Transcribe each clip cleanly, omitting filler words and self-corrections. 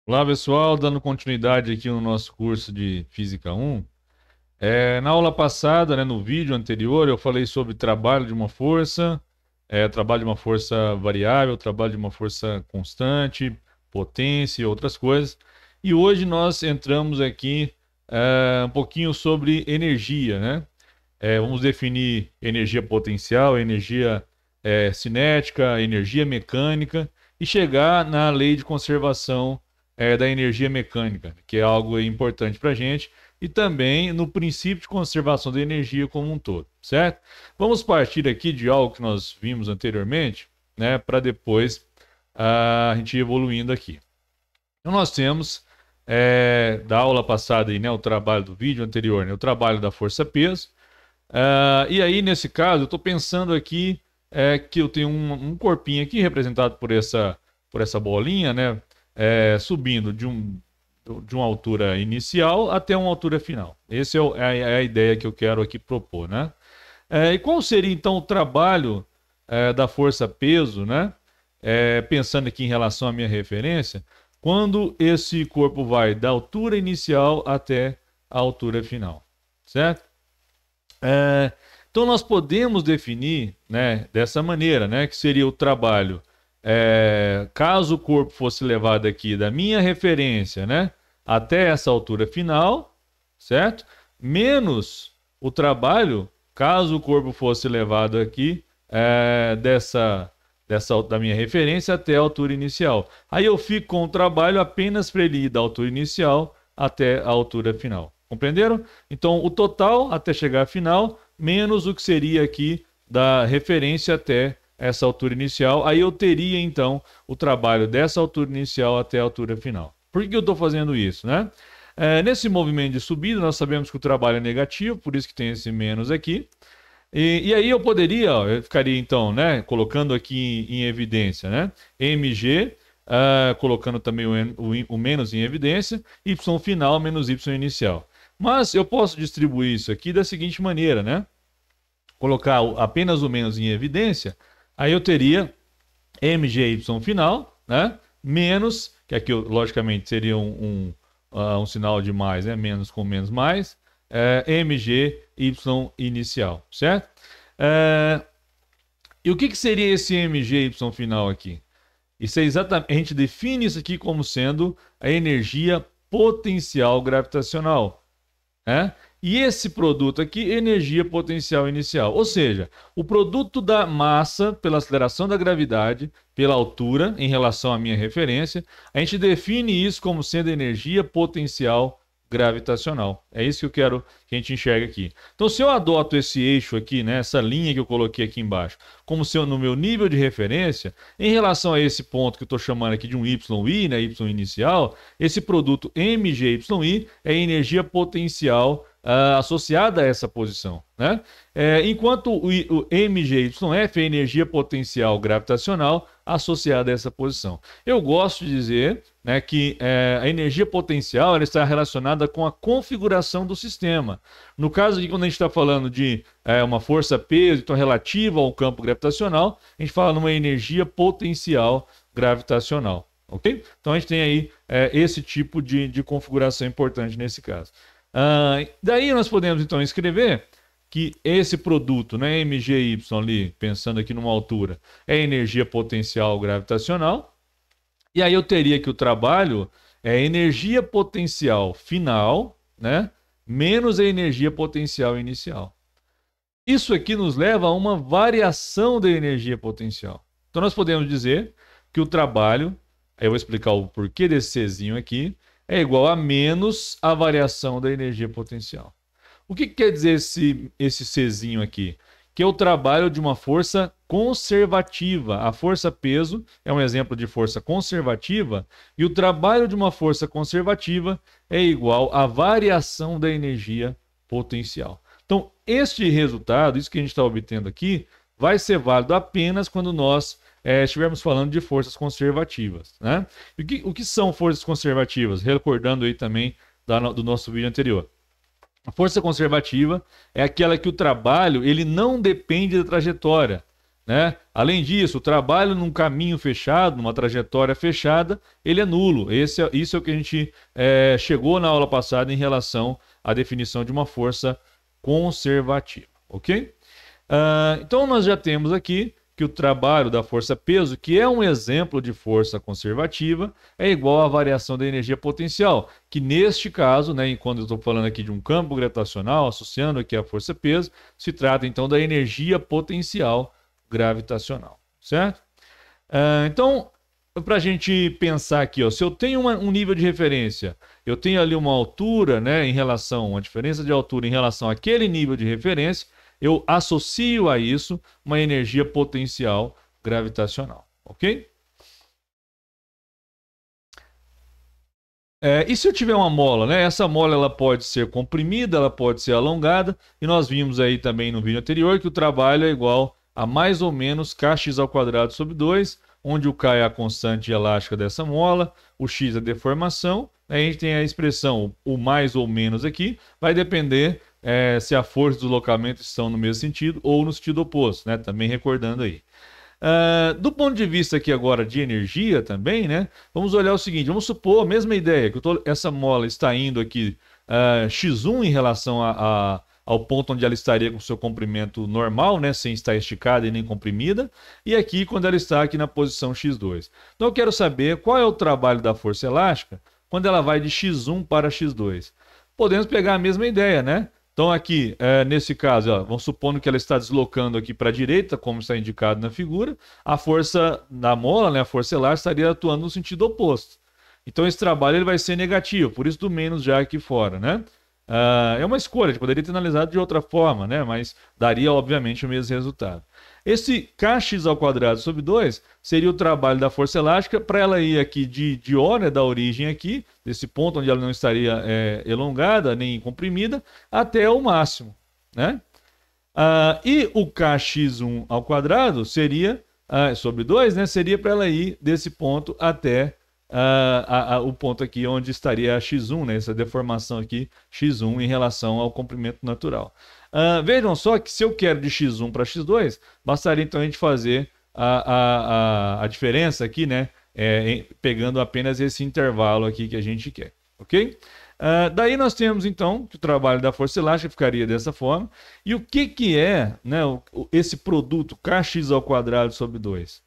Olá, pessoal, dando continuidade aqui no nosso curso de Física 1. Na aula passada, no vídeo anterior, eu falei sobre trabalho de uma força, trabalho de uma força variável, trabalho de uma força constante, potência e outras coisas. E hoje nós entramos aqui um pouquinho sobre energia, né? Vamos definir energia potencial, energia cinética, energia mecânica e chegar na lei de conservação da energia mecânica, que é algo importante para a gente, e também no princípio de conservação da energia como um todo, certo? Vamos partir aqui de algo que nós vimos anteriormente, né, para depois a gente ir evoluindo aqui. Então nós temos da aula passada aí, né, o trabalho do vídeo anterior, né, o trabalho da força-peso. E aí, nesse caso, eu estou pensando aqui que eu tenho um corpinho aqui representado por essa bolinha, né? Subindo de uma altura inicial até uma altura final. Essa é a ideia que eu quero aqui propor, né? E qual seria, então, o trabalho da força-peso, né? Pensando aqui em relação à minha referência, quando esse corpo vai da altura inicial até a altura final, certo? Então nós podemos definir, né, dessa maneira, né, que seria o trabalho, caso o corpo fosse levado aqui da minha referência, né, até essa altura final, certo? Menos o trabalho, caso o corpo fosse levado aqui da minha referência até a altura inicial. Aí eu fico com o trabalho apenas para ele ir da altura inicial até a altura final. Compreenderam? Então, o total até chegar à final, menos o que seria aqui da referência até essa altura inicial. Aí eu teria, então, o trabalho dessa altura inicial até a altura final. Por que eu estou fazendo isso, né? Nesse movimento de subida, nós sabemos que o trabalho é negativo, por isso que tem esse menos aqui. E aí eu poderia, eu ficaria, então, né, colocando aqui em evidência, né? mg, colocando também o menos em evidência, y final menos y inicial. Mas eu posso distribuir isso aqui da seguinte maneira, né? Colocar apenas o menos em evidência, aí eu teria mgy final, né? Menos, que aqui logicamente seria um sinal de mais, né? Menos com menos mais, mgy inicial, certo? E o que seria esse mgy final aqui? Isso é exatamente, a gente define isso aqui como sendo a energia potencial gravitacional. E esse produto aqui, energia potencial inicial. Ou seja, o produto da massa pela aceleração da gravidade, pela altura em relação à minha referência, a gente define isso como sendo energia potencial gravitacional. É isso que eu quero que a gente enxergue aqui. Então, se eu adoto esse eixo aqui, né, essa linha que eu coloquei aqui embaixo, como sendo no meu nível de referência, em relação a esse ponto que eu estou chamando aqui de um YI, né, Y inicial, esse produto MGYI é energia potencial associada a essa posição, né? Enquanto o MGYF é energia potencial gravitacional associada a essa posição. Eu gosto de dizer, né, que a energia potencial ela está relacionada com a configuração do sistema. No caso aqui, quando a gente está falando de uma força-peso, então relativa ao campo gravitacional, a gente fala numa energia potencial gravitacional. Ok? Então a gente tem aí esse tipo de configuração importante nesse caso. Daí nós podemos então escrever que esse produto, né, MGY ali, pensando aqui numa altura, é energia potencial gravitacional. E aí eu teria que o trabalho é energia potencial final, né, menos a energia potencial inicial. Isso aqui nos leva a uma variação da energia potencial. Então nós podemos dizer que o trabalho, aí eu vou explicar o porquê desse Czinho aqui, é igual a menos a variação da energia potencial. O que quer dizer esse Czinho aqui? Que é o trabalho de uma força conservativa. A força-peso é um exemplo de força conservativa e o trabalho de uma força conservativa é igual à variação da energia potencial. Então, este resultado, isso que a gente está obtendo aqui, vai ser válido apenas quando nós estivermos falando de forças conservativas, né? E o que são forças conservativas? Recordando aí também do nosso vídeo anterior. A força conservativa é aquela que o trabalho ele não depende da trajetória. né? Além disso, o trabalho num caminho fechado, numa trajetória fechada, ele é nulo. Isso é o que a gente chegou na aula passada em relação à definição de uma força conservativa, ok? Então nós já temos aqui que o trabalho da força-peso, que é um exemplo de força conservativa, é igual à variação da energia potencial, que neste caso, né, quando eu estou falando aqui de um campo gravitacional, associando aqui a força-peso, se trata então da energia potencial gravitacional, certo? Então, para a gente pensar aqui, ó, se eu tenho um nível de referência, eu tenho ali uma altura, né, uma diferença de altura em relação àquele nível de referência, eu associo a isso uma energia potencial gravitacional, ok? E se eu tiver uma mola, né? Essa mola ela pode ser comprimida, ela pode ser alongada, e nós vimos aí também no vídeo anterior que o trabalho é igual a mais ou menos kx ao quadrado sobre 2, onde o k é a constante elástica dessa mola, o x é a deformação, a gente tem a expressão o mais ou menos aqui, vai depender se a força e o deslocamento estão no mesmo sentido ou no sentido oposto, né? Também recordando aí. Do ponto de vista aqui agora de energia também, né? Vamos olhar o seguinte, vamos supor a mesma ideia, que essa mola está indo aqui x1 em relação ao ponto onde ela estaria com o seu comprimento normal, né? Sem estar esticada e nem comprimida, e aqui quando ela está aqui na posição x2. Então eu quero saber qual é o trabalho da força elástica quando ela vai de x1 para x2. Podemos pegar a mesma ideia, né? Então aqui, nesse caso, ó, vamos supondo que ela está deslocando aqui para a direita, como está indicado na figura, a força da mola, né, a força elástica, estaria atuando no sentido oposto. Então esse trabalho ele vai ser negativo, por isso do menos já aqui fora, né? É uma escolha, a gente poderia ter analisado de outra forma, né? Mas daria, obviamente, o mesmo resultado. Esse kx ao quadrado sobre 2 seria o trabalho da força elástica para ela ir aqui de O, né, da origem aqui, desse ponto onde ela não estaria elongada nem comprimida, até o máximo, né? E o kx1 ao quadrado seria, sobre 2, né, seria para ela ir desse ponto até o ponto aqui onde estaria a x1, né, essa deformação aqui, x1 em relação ao comprimento natural. Vejam só que se eu quero de x1 para x2, bastaria então a gente fazer a diferença aqui, né, pegando apenas esse intervalo aqui que a gente quer, ok? Daí nós temos então que o trabalho da força elástica ficaria dessa forma. E o que é, né, esse produto kx ao quadrado sobre 2?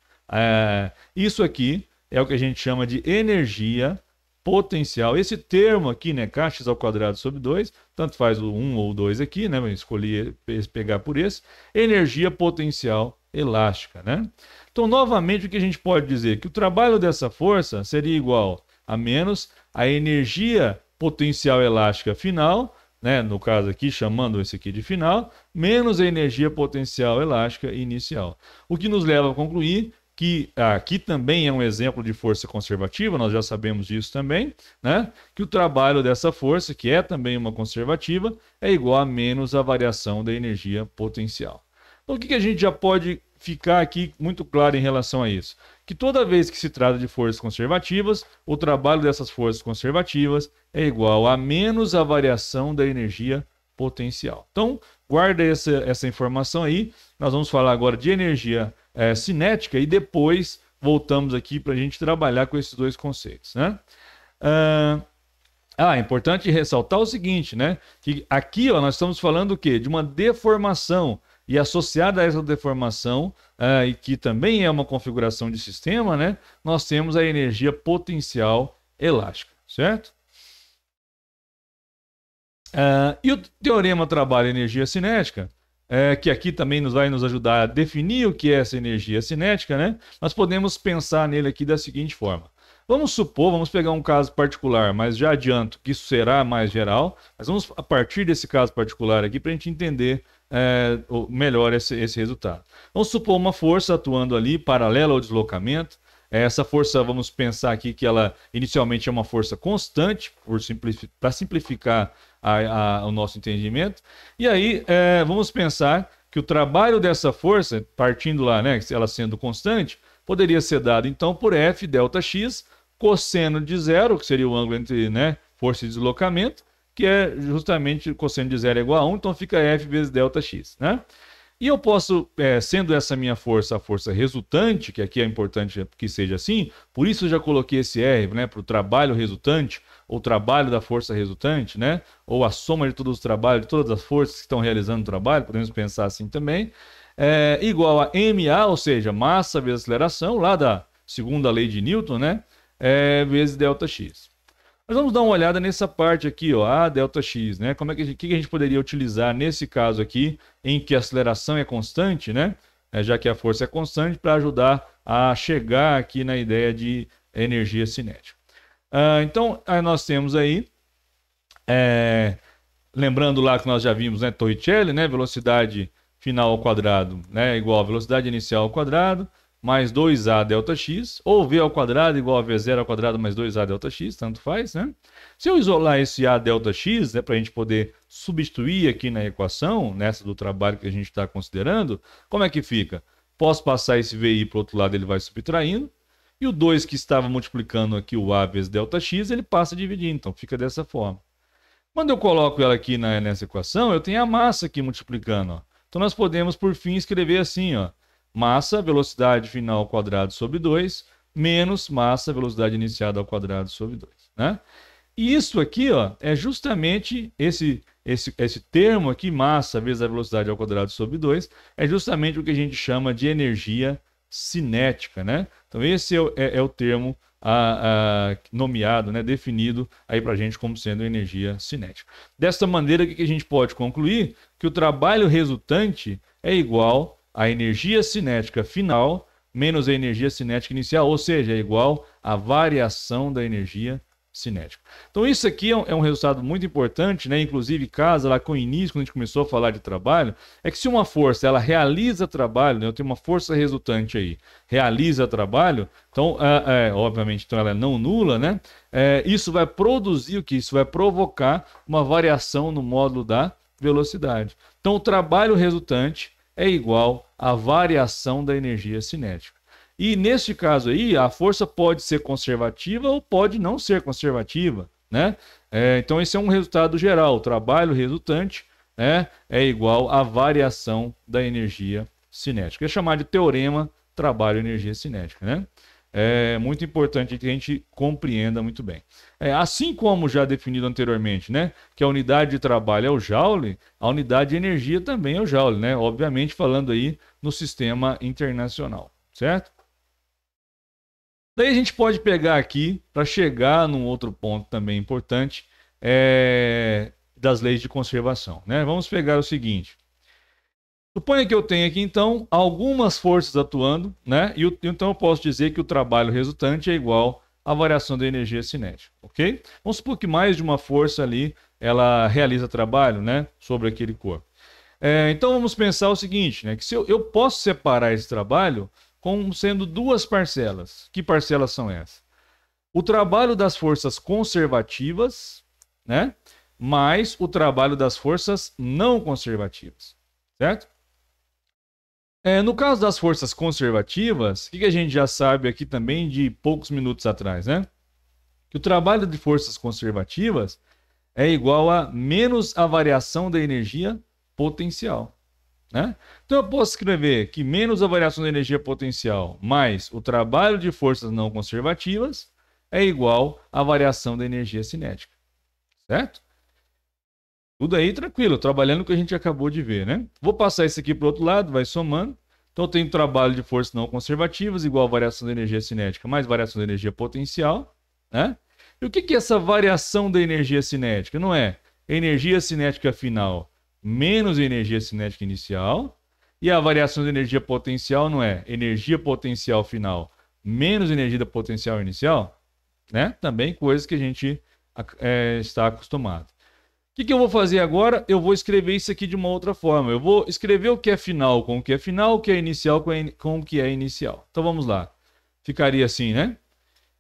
Isso aqui é o que a gente chama de energia potencial. Esse termo aqui, né, kx ao quadrado sobre 2, tanto faz o 1 ou o 2 aqui, né, eu escolhi pegar por esse, energia potencial elástica, né? Então, novamente, o que a gente pode dizer? Que o trabalho dessa força seria igual a menos a energia potencial elástica final, né, no caso aqui, chamando esse aqui de final, menos a energia potencial elástica inicial. O que nos leva a concluir que aqui também é um exemplo de força conservativa, nós já sabemos disso também, né? Que o trabalho dessa força, que é também uma conservativa, é igual a menos a variação da energia potencial. Então, o que a gente já pode ficar aqui muito claro em relação a isso? Que toda vez que se trata de forças conservativas, o trabalho dessas forças conservativas é igual a menos a variação da energia potencial. Então, guarda essa informação aí. Nós vamos falar agora de energia cinética e depois voltamos aqui para a gente trabalhar com esses dois conceitos, né? É importante ressaltar o seguinte, né? Que aqui, ó, nós estamos falando o quê? De uma deformação. E associada a essa deformação, e que também é uma configuração de sistema, né? Nós temos a energia potencial elástica, certo? E o teorema trabalha energia cinética, que aqui também vai nos ajudar a definir o que é essa energia cinética, né? Nós podemos pensar nele aqui da seguinte forma. Vamos pegar um caso particular, mas já adianto que isso será mais geral, mas vamos a partir desse caso particular aqui para a gente entender melhor esse resultado. Vamos supor uma força atuando ali paralela ao deslocamento. Essa força, vamos pensar aqui que ela inicialmente é uma força constante, para simplificar o nosso entendimento. E aí vamos pensar que o trabalho dessa força, partindo lá, né, ela sendo constante, poderia ser dado então por F delta x, cosseno de zero, que seria o ângulo entre, né, força e deslocamento, que é justamente cosseno de zero é igual a 1, então fica F vezes delta x, né? E eu posso, sendo essa minha força a força resultante, que aqui é importante que seja assim, por isso eu já coloquei esse R, né, para o trabalho resultante, ou trabalho da força resultante, né, ou a soma de todos os trabalhos, de todas as forças que estão realizando o trabalho, podemos pensar assim também, igual a MA, ou seja, massa vezes aceleração, lá da segunda lei de Newton, né, vezes ΔX. Mas vamos dar uma olhada nessa parte aqui, ó, a ΔX, né? Como é que a gente poderia utilizar nesse caso aqui, em que a aceleração é constante, né? Já que a força é constante, para ajudar a chegar aqui na ideia de energia cinética. Então, aí nós temos aí, lembrando lá que nós já vimos, né, Torricelli, né? Velocidade final ao quadrado, né? Igual a velocidade inicial ao quadrado, mais 2A ΔX, ou V ao quadrado igual a V0 ao quadrado mais 2A ΔX, tanto faz, né? Se eu isolar esse A ΔX, né, para a gente poder substituir aqui na equação, nessa do trabalho que a gente está considerando, como é que fica? Posso passar esse VI para o outro lado, ele vai subtraindo, e o 2 que estava multiplicando aqui o A vezes ΔX, ele passa a dividir, então fica dessa forma. Quando eu coloco ela aqui nessa equação, eu tenho a massa aqui multiplicando, ó. Então nós podemos, por fim, escrever assim, ó. Massa, velocidade final ao quadrado sobre 2, menos massa, velocidade iniciada ao quadrado sobre 2. Né? E isso aqui, ó, é justamente esse termo aqui, massa vezes a velocidade ao quadrado sobre 2, é justamente o que a gente chama de energia cinética. Né? Então esse é o termo nomeado, né, definido aí para a gente como sendo energia cinética. Desta maneira, o que a gente pode concluir? Que o trabalho resultante é igual a energia cinética final menos a energia cinética inicial, ou seja, é igual à variação da energia cinética. Então isso aqui é um resultado muito importante, né? Inclusive casa lá com o início, quando a gente começou a falar de trabalho, é que se uma força ela realiza trabalho, né? Eu tenho uma força resultante aí, realiza trabalho, então, obviamente, então ela é não nula, né? Isso vai produzir o que? Isso vai provocar uma variação no módulo da velocidade. Então o trabalho resultante é igual à variação da energia cinética. E neste caso aí, a força pode ser conservativa ou pode não ser conservativa, né? Então esse é um resultado geral. O trabalho resultante, né, é igual à variação da energia cinética. É chamado de teorema trabalho-energia cinética, né? É muito importante que a gente compreenda muito bem. Assim como já definido anteriormente, né, que a unidade de trabalho é o Joule, a unidade de energia também é o Joule, né? Obviamente falando aí no sistema internacional, certo? Daí a gente pode pegar aqui para chegar num outro ponto também importante das leis de conservação, né? Vamos pegar o seguinte. Suponha que eu tenha aqui, então, algumas forças atuando, né? Então eu posso dizer que o trabalho resultante é igual à variação da energia cinética, ok? Vamos supor que mais de uma força ali, ela realiza trabalho, né? Sobre aquele corpo. Então vamos pensar o seguinte, né? Que se eu posso separar esse trabalho como sendo duas parcelas. Que parcelas são essas? O trabalho das forças conservativas, né? Mais o trabalho das forças não conservativas, certo? No caso das forças conservativas, o que a gente já sabe aqui também de poucos minutos atrás, né? Que o trabalho de forças conservativas é igual a menos a variação da energia potencial, né? Então eu posso escrever que menos a variação da energia potencial mais o trabalho de forças não conservativas é igual à variação da energia cinética, certo? Tudo aí tranquilo, trabalhando o que a gente acabou de ver, né? Vou passar isso aqui para o outro lado, vai somando. Então eu tenho trabalho de forças não conservativas igual a variação da energia cinética mais variação da energia potencial, né? E o que é essa variação da energia cinética? Não é energia cinética final menos energia cinética inicial, e a variação da energia potencial não é energia potencial final menos energia potencial inicial, né? Também coisas que a gente está acostumado. O que eu vou fazer agora? Eu vou escrever isso aqui de uma outra forma. Eu vou escrever o que é final com o que é final, o que é inicial com o que é inicial. Então vamos lá. Ficaria assim, né?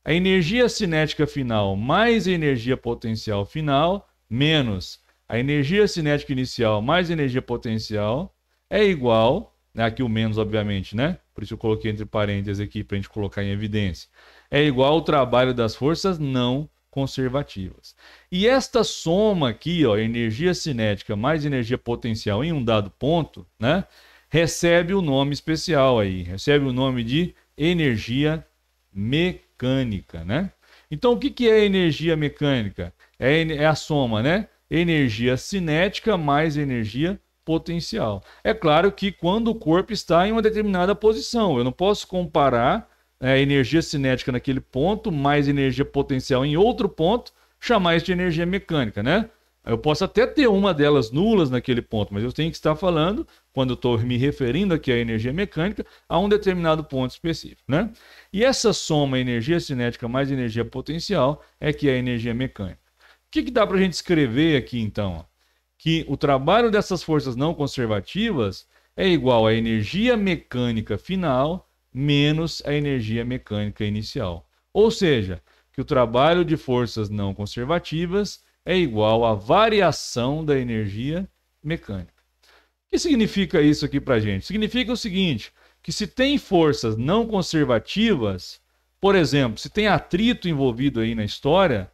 A energia cinética final mais a energia potencial final menos a energia cinética inicial mais a energia potencial é igual, né? Aqui o menos obviamente, né? Por isso eu coloquei entre parênteses aqui para a gente colocar em evidência. É igual ao trabalho das forças não conservativas. E esta soma aqui, ó, energia cinética mais energia potencial em um dado ponto, né? recebe o nome especial aí, recebe o nome de energia mecânica, né? Então, o que é energia mecânica? É a soma, né? Energia cinética mais energia potencial. É claro que quando o corpo está em uma determinada posição, eu não posso comparar energia cinética naquele ponto mais energia potencial em outro ponto, chamar isso de energia mecânica, né? Eu posso até ter uma delas nulas naquele ponto, mas eu tenho que estar falando, quando eu estou me referindo aqui à energia mecânica, a um determinado ponto específico, né? E essa soma energia cinética mais energia potencial é que é a energia mecânica. O que dá para a gente escrever aqui, então? Que o trabalho dessas forças não conservativas é igual à energia mecânica final menos a energia mecânica inicial. Ou seja, que o trabalho de forças não conservativas é igual à variação da energia mecânica. O que significa isso aqui para a gente? Significa o seguinte, que se tem forças não conservativas, por exemplo, se tem atrito envolvido aí na história,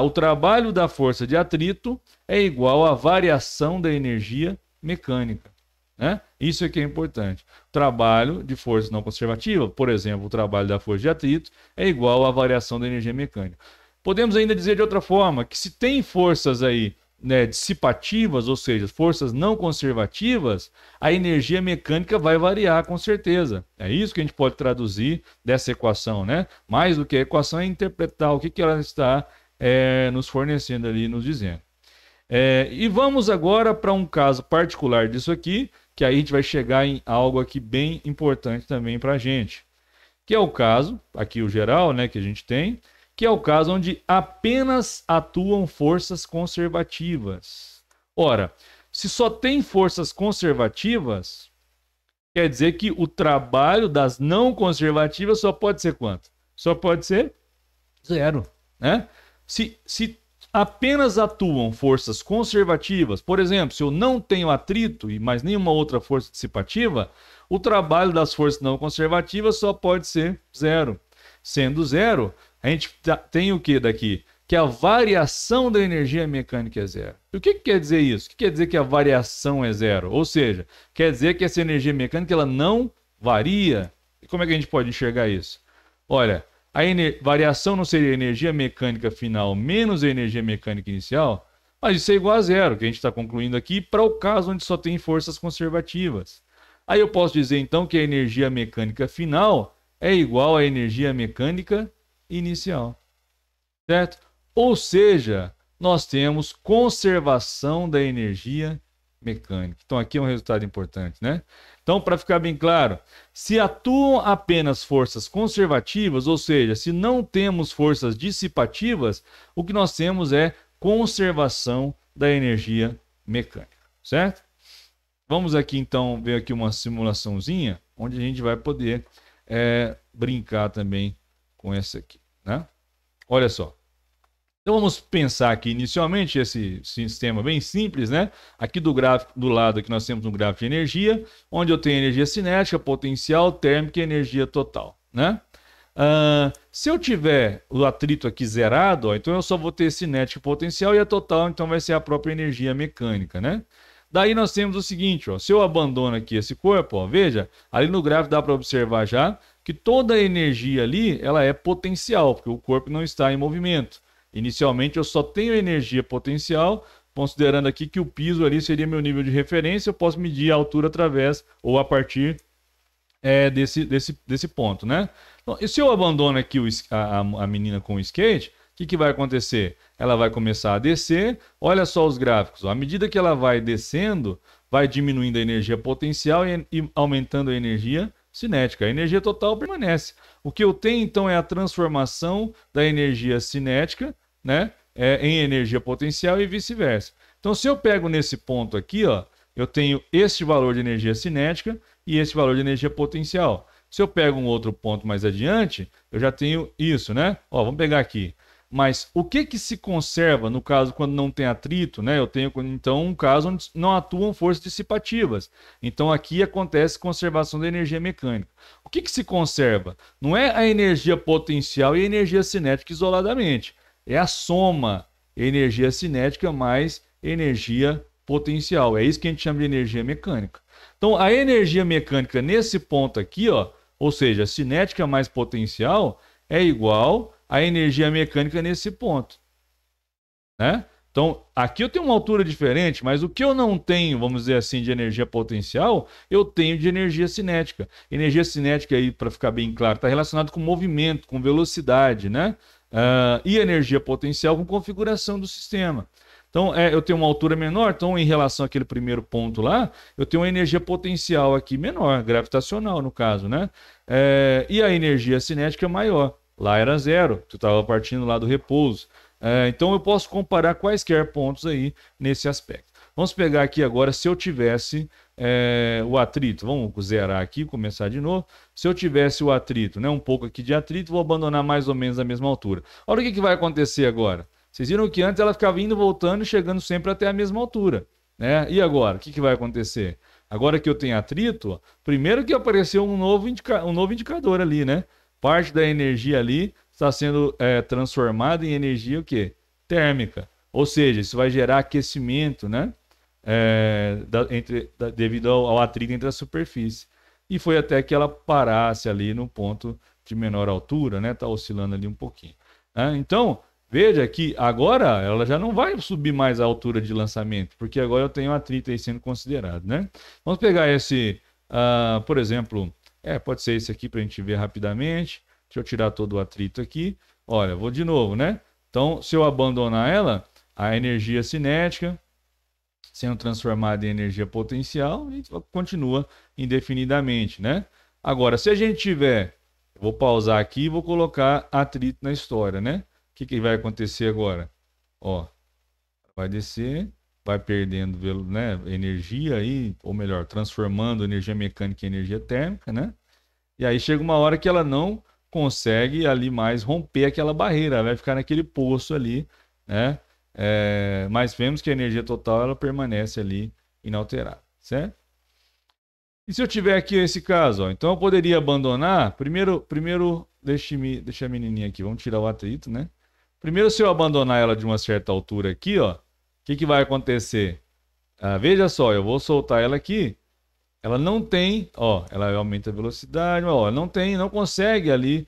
o trabalho da força de atrito é igual à variação da energia mecânica, né? Isso é que é importante. O trabalho de força não conservativa, por exemplo, o trabalho da força de atrito, é igual à variação da energia mecânica. Podemos ainda dizer de outra forma, que se tem forças aí, né, dissipativas, ou seja, forças não conservativas, a energia mecânica vai variar com certeza. É isso que a gente pode traduzir dessa equação, né? Mais do que a equação é interpretar o que ela está nos fornecendo ali, nos dizendo. E vamos agora para um caso particular disso aqui, que aí a gente vai chegar em algo aqui bem importante também para a gente, que é o caso, aqui o geral, né, que a gente tem, que é o caso onde apenas atuam forças conservativas. Ora, se só tem forças conservativas, quer dizer que o trabalho das não conservativas só pode ser quanto? Só pode ser zero, né? Se apenas atuam forças conservativas, por exemplo, se eu não tenho atrito e mais nenhuma outra força dissipativa, o trabalho das forças não conservativas só pode ser zero. Sendo zero, a gente tem o que daqui? Que a variação da energia mecânica é zero. E o que quer dizer isso? O que quer dizer que a variação é zero? Ou seja, quer dizer que essa energia mecânica ela não varia. E como é que a gente pode enxergar isso? Olha, a variação não seria a energia mecânica final menos a energia mecânica inicial? Mas isso é igual a zero, que a gente está concluindo aqui, para o caso onde só tem forças conservativas. Aí eu posso dizer então que a energia mecânica final é igual à energia mecânica inicial, certo? Ou seja, nós temos conservação da energia mecânica. Então aqui é um resultado importante, né? Então, para ficar bem claro, se atuam apenas forças conservativas, ou seja, se não temos forças dissipativas, o que nós temos é conservação da energia mecânica, certo? Vamos aqui então ver aqui uma simulaçãozinha, onde a gente vai poder brincar também com essa aqui, né? Olha só. Então vamos pensar aqui inicialmente esse sistema bem simples, né? Aqui do gráfico do lado aqui nós temos um gráfico de energia, onde eu tenho energia cinética, potencial, térmica e energia total, né? Se eu tiver o atrito aqui zerado, ó, então eu só vou ter cinética e potencial, e a total então vai ser a própria energia mecânica, né? Daí nós temos o seguinte, ó, se eu abandono aqui esse corpo, ó, veja, ali no gráfico dá para observar já que toda a energia ali ela é potencial, porque o corpo não está em movimento. Inicialmente eu só tenho energia potencial, considerando aqui que o piso ali seria meu nível de referência, eu posso medir a altura através ou a partir desse ponto, né? Então, e se eu abandono aqui a menina com o skate, o que vai acontecer? Ela vai começar a descer, olha só os gráficos, ó. À medida que ela vai descendo, vai diminuindo a energia potencial e aumentando a energia cinética. A energia total permanece. O que eu tenho então é a transformação da energia cinética, né, em energia potencial e vice-versa. Então se eu pego nesse ponto aqui, ó, eu tenho este valor de energia cinética e este valor de energia potencial. Se eu pego um outro ponto mais adiante, eu já tenho isso, né? Ó, vamos pegar aqui. Mas o que se conserva no caso quando não tem atrito, né? Eu tenho então um caso onde não atuam forças dissipativas. Então aqui acontece conservação da energia mecânica. O que se conserva? Não é a energia potencial e a energia cinética isoladamente. É a soma energia cinética mais energia potencial. É isso que a gente chama de energia mecânica. Então, a energia mecânica nesse ponto aqui, ó, ou seja, cinética mais potencial, é igual à energia mecânica nesse ponto, né? Então, aqui eu tenho uma altura diferente, mas o que eu não tenho, vamos dizer assim, de energia potencial, eu tenho de energia cinética. Energia cinética aí, para ficar bem claro, está relacionado com movimento, com velocidade, né? E energia potencial com configuração do sistema. Então, eu tenho uma altura menor, então em relação àquele primeiro ponto lá, eu tenho uma energia potencial aqui menor, gravitacional no caso, né? E a energia cinética maior. Lá era zero, tu estava partindo lá do repouso. Então eu posso comparar quaisquer pontos aí nesse aspecto. Vamos pegar aqui agora se eu tivesse o atrito. Vamos zerar aqui, começar de novo. Se eu tivesse o atrito, né, um pouco aqui de atrito, vou abandonar mais ou menos a mesma altura. Olha o que vai acontecer agora. Vocês viram que antes ela ficava indo, voltando e chegando sempre até a mesma altura, né? E agora, o que vai acontecer? Agora que eu tenho atrito, ó, primeiro que apareceu um novo indicador ali, né? Parte da energia ali está sendo transformada em energia o quê? Térmica. Ou seja, isso vai gerar aquecimento, né? Devido ao atrito entre a superfície. E foi até que ela parasse ali no ponto de menor altura, né? Está oscilando ali um pouquinho. Então, veja que agora ela já não vai subir mais a altura de lançamento, porque agora eu tenho atrito aí sendo considerado, né? Vamos pegar esse, por exemplo, pode ser esse aqui para a gente ver rapidamente. Deixa eu tirar todo o atrito aqui. Olha, vou de novo, né? Então, se eu abandonar ela, a energia cinética sendo transformada em energia potencial e continua indefinidamente, né? Agora, se a gente tiver, eu vou pausar aqui e vou colocar atrito na história, né? O que vai acontecer agora? Ó, vai descer, vai perdendo, né, energia aí, ou melhor, transformando energia mecânica em energia térmica, né? E aí chega uma hora que ela não consegue ali mais romper aquela barreira, ela vai ficar naquele poço ali, né? Mas vemos que a energia total ela permanece ali inalterada, certo? E se eu tiver aqui esse caso, ó, então eu poderia abandonar, primeiro deixa a menininha aqui, vamos tirar o atrito, né? Primeiro, se eu abandonar ela de uma certa altura aqui, ó, o que vai acontecer? Veja só, eu vou soltar ela aqui, ela não tem, ó, ela aumenta a velocidade, mas, ó, não consegue ali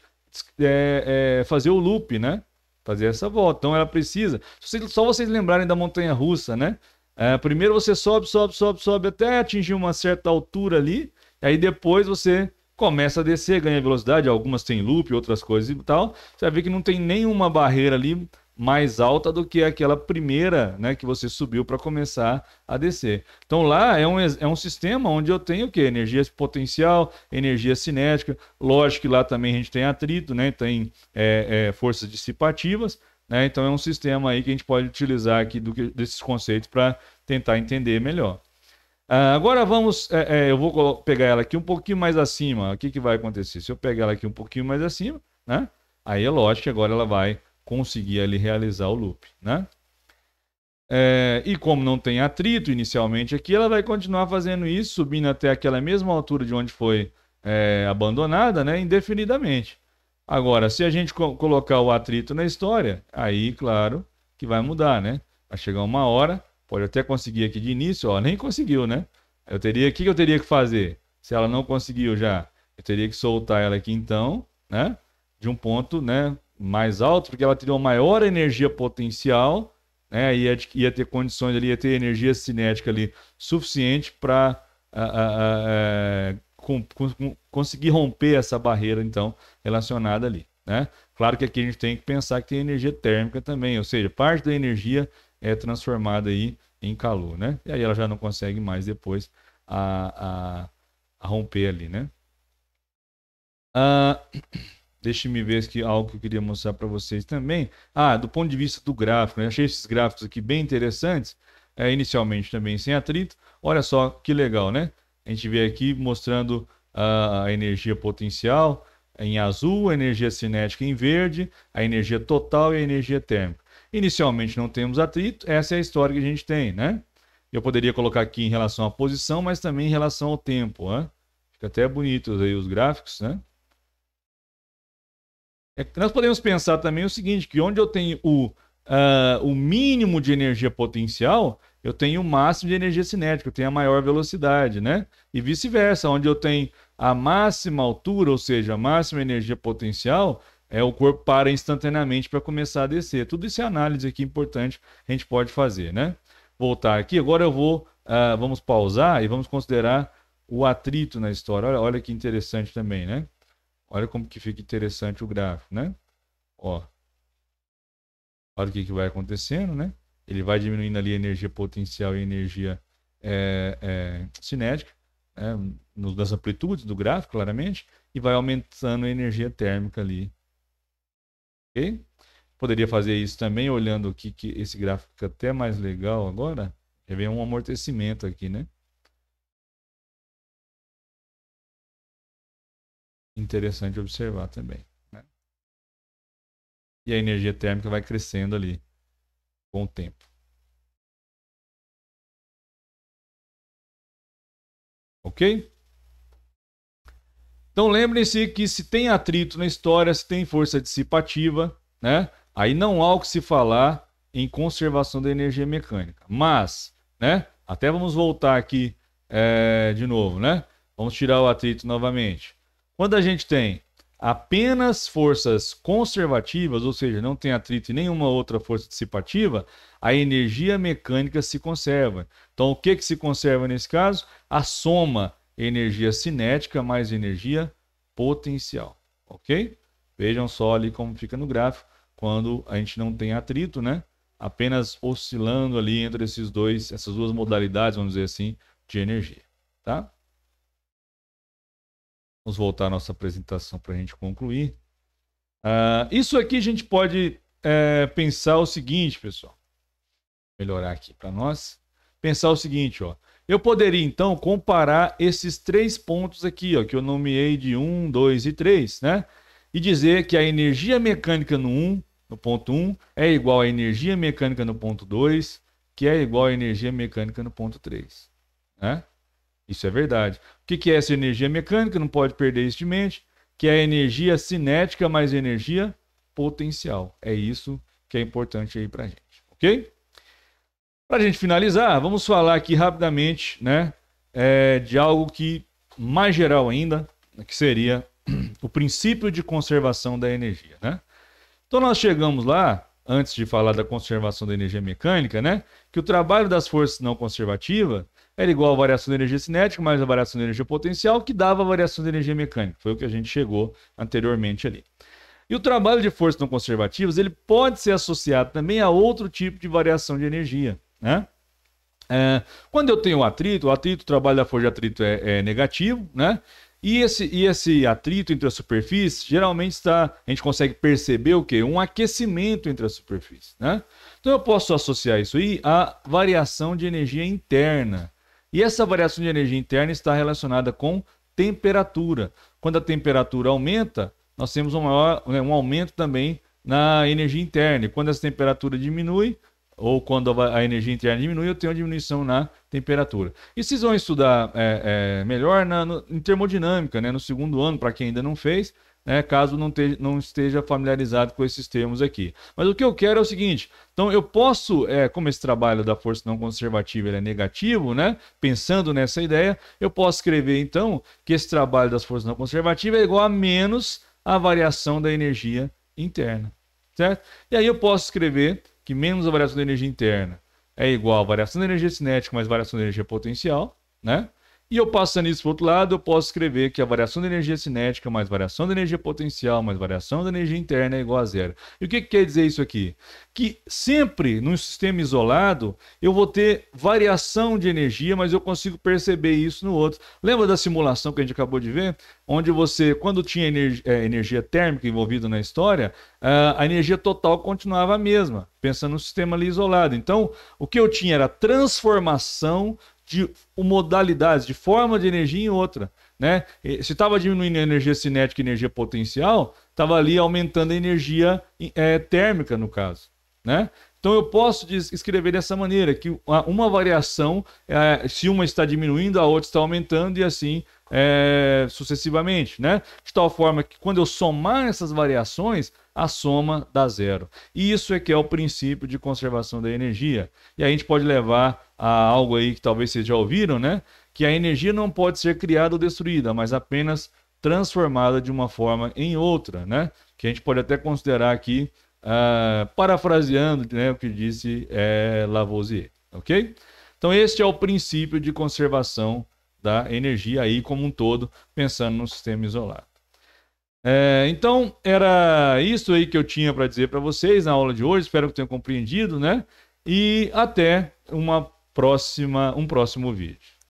fazer o loop, né? Fazer essa volta. Então ela precisa, só vocês lembrarem da montanha-russa, né? Primeiro você sobe até atingir uma certa altura ali, aí depois você começa a descer, ganha velocidade, algumas tem loop, outras coisas e tal. Você vai ver que não tem nenhuma barreira ali mais alta do que aquela primeira, né, que você subiu para começar a descer. Então lá é um sistema onde eu tenho o quê? Energia potencial, energia cinética. Lógico que lá também a gente tem atrito, né? Tem forças dissipativas, né? Então é um sistema aí que a gente pode utilizar aqui desses conceitos para tentar entender melhor. Agora vamos, eu vou pegar ela aqui um pouquinho mais acima. O que vai acontecer? Se eu pegar ela aqui um pouquinho mais acima, né? Aí é lógico que agora ela vai conseguir ali realizar o loop, né? E como não tem atrito inicialmente aqui, ela vai continuar fazendo isso, subindo até aquela mesma altura de onde foi abandonada, né? Indefinidamente. Agora, se a gente colocar o atrito na história, aí, claro, que vai mudar, né? Vai chegar uma hora, pode até conseguir aqui de início, ó, nem conseguiu, né? O que eu teria que fazer? Se ela não conseguiu já, eu teria que soltar ela aqui então, né? De um ponto, né, mais alto, porque ela teria uma maior energia potencial, né? Ia ter condições ali, ia ter energia cinética ali suficiente para conseguir romper essa barreira, então, relacionada ali, né? Claro que aqui a gente tem que pensar que tem energia térmica também, ou seja, parte da energia é transformada aí em calor, né? E aí ela já não consegue mais depois a romper ali, né? Deixa-me ver aqui algo que eu queria mostrar para vocês também. Do ponto de vista do gráfico, né? Achei esses gráficos aqui bem interessantes, inicialmente também sem atrito. Olha só que legal, né? A gente vê aqui mostrando a energia potencial em azul, a energia cinética em verde, a energia total e a energia térmica. Inicialmente não temos atrito, essa é a história que a gente tem, né? Eu poderia colocar aqui em relação à posição, mas também em relação ao tempo, né? Fica até bonitos aí os gráficos, né? Nós podemos pensar também o seguinte, que onde eu tenho o mínimo de energia potencial, eu tenho o máximo de energia cinética, eu tenho a maior velocidade, né? E vice-versa, onde eu tenho a máxima altura, ou seja, a máxima energia potencial, o corpo para instantaneamente para começar a descer. Tudo isso é análise aqui importante que a gente pode fazer, né? Voltar aqui, agora vamos pausar e vamos considerar o atrito na história. Olha que interessante também, né? Olha como que fica interessante o gráfico, né? Ó, olha o que vai acontecendo, né? Ele vai diminuindo ali a energia potencial e a energia cinética, né? Das amplitudes do gráfico, claramente, e vai aumentando a energia térmica ali. Ok? Poderia fazer isso também olhando aqui, que esse gráfico fica até mais legal agora. Já vem um amortecimento aqui, né? Interessante observar também, né? E a energia térmica vai crescendo ali com o tempo. Ok? Então lembrem-se que se tem atrito na história, se tem força dissipativa, né? Aí não há o que se falar em conservação da energia mecânica. Mas, né? Até vamos voltar aqui de novo, né? Vamos tirar o atrito novamente. Quando a gente tem apenas forças conservativas, ou seja, não tem atrito e nenhuma outra força dissipativa, a energia mecânica se conserva. Então, o que se conserva nesse caso? A soma energia cinética mais energia potencial, ok? Vejam só ali como fica no gráfico, quando a gente não tem atrito, né? Apenas oscilando ali entre essas duas modalidades, vamos dizer assim, de energia, tá? Vamos voltar à nossa apresentação para a gente concluir. Isso aqui a gente pode pensar o seguinte, pessoal. Vou melhorar aqui para nós. Pensar o seguinte, ó. Eu poderia, então, comparar esses 3 pontos aqui, ó, que eu nomeei de 1, 2 e 3, né? E dizer que a energia mecânica no ponto 1, é igual à energia mecânica no ponto 2, que é igual à energia mecânica no ponto 3, né? Isso é verdade. O que é essa energia mecânica? Não pode perder isso de mente, que é a energia cinética mais energia potencial. É isso que é importante aí para a gente, ok? Para a gente finalizar, vamos falar aqui rapidamente, né, de algo que mais geral ainda, que seria o princípio de conservação da energia, né? Então nós chegamos lá, antes de falar da conservação da energia mecânica, né, que o trabalho das forças não conservativas era igual à variação da energia cinética mais a variação da energia potencial, que dava a variação da energia mecânica. Foi o que a gente chegou anteriormente ali. E o trabalho de forças não conservativas, ele pode ser associado também a outro tipo de variação de energia, né? Quando eu tenho o trabalho da força de atrito é negativo, né? E esse atrito entre as superfícies, geralmente a gente consegue perceber o quê? Um aquecimento entre as superfícies, né? Então eu posso associar isso aí à variação de energia interna. E essa variação de energia interna está relacionada com temperatura. Quando a temperatura aumenta, nós temos um aumento também na energia interna. E quando essa temperatura diminui, ou quando a energia interna diminui, eu tenho uma diminuição na temperatura. E vocês vão estudar melhor em termodinâmica, né, no segundo ano, para quem ainda não fez, né, caso não esteja familiarizado com esses termos aqui. Mas o que eu quero é o seguinte, então eu posso, como esse trabalho da força não conservativa ele é negativo, né, pensando nessa ideia, eu posso escrever então que esse trabalho das forças não conservativas é igual a menos a variação da energia interna, certo? E aí eu posso escrever que menos a variação da energia interna é igual a variação da energia cinética mais variação da energia potencial, né? E eu passando isso para o outro lado, eu posso escrever que a variação da energia cinética mais variação da energia potencial mais variação da energia interna é igual a zero. E o que quer dizer isso aqui? Que sempre, num sistema isolado, eu vou ter variação de energia, mas eu consigo perceber isso no outro. Lembra da simulação que a gente acabou de ver? Onde você, quando tinha energia térmica envolvida na história, a energia total continuava a mesma, pensando no sistema ali isolado. Então, o que eu tinha era transformação de modalidades, de forma de energia em outra, né? Se estava diminuindo a energia cinética e energia potencial, estava ali aumentando a energia térmica, no caso, né? Então eu posso escrever dessa maneira, que uma variação, se uma está diminuindo, a outra está aumentando e assim sucessivamente, né? De tal forma que quando eu somar essas variações, a soma dá zero. E isso é que é o princípio de conservação da energia. E a gente pode levar a algo aí que talvez vocês já ouviram, né? Que a energia não pode ser criada ou destruída, mas apenas transformada de uma forma em outra, né? Que a gente pode até considerar aqui, parafraseando, né, o que disse Lavoisier, ok? Então este é o princípio de conservação da energia aí como um todo, pensando no sistema isolado. Então era isso aí que eu tinha para dizer para vocês na aula de hoje, espero que tenham compreendido, né? E até um próximo vídeo.